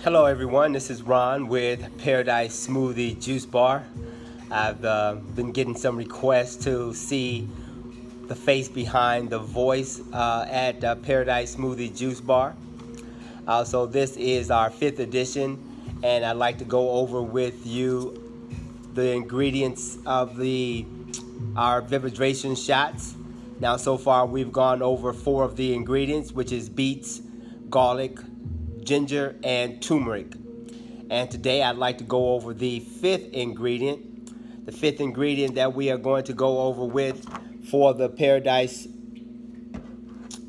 Hello everyone, this is Ron with Paradise Smoothie Juice Bar. I've been getting some requests to see the face behind the voice at Paradise Smoothie Juice Bar. So this is our 5th edition, and I'd like to go over with you the ingredients of our Vivridration shots. Now so far we've gone over 4 of the ingredients, which is beets, garlic, ginger, and turmeric. And today I'd like to go over the 5th ingredient. The 5th ingredient that we are going to go over with for the Paradise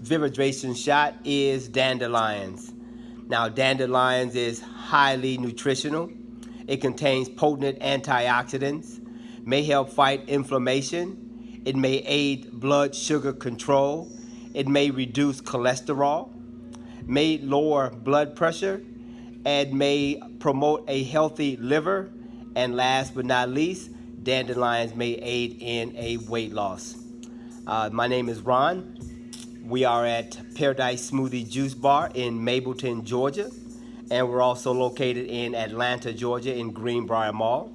Vivridration shot is dandelions. Now dandelions is highly nutritional. It contains potent antioxidants, may help fight inflammation. It may aid blood sugar control. It may reduce cholesterol, may lower blood pressure, and may promote a healthy liver. And last but not least, dandelions may aid in a weight loss. My name is Ron. We are at Paradise Smoothie Juice Bar in Mableton, Georgia. And we're also located in Atlanta, Georgia in Greenbrier Mall.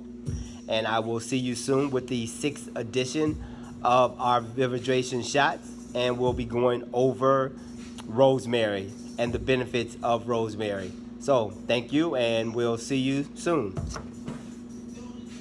And I will see you soon with the 6th edition of our Vivridration shots. And we'll be going over rosemary and the benefits of rosemary. So thank you, and we'll see you soon.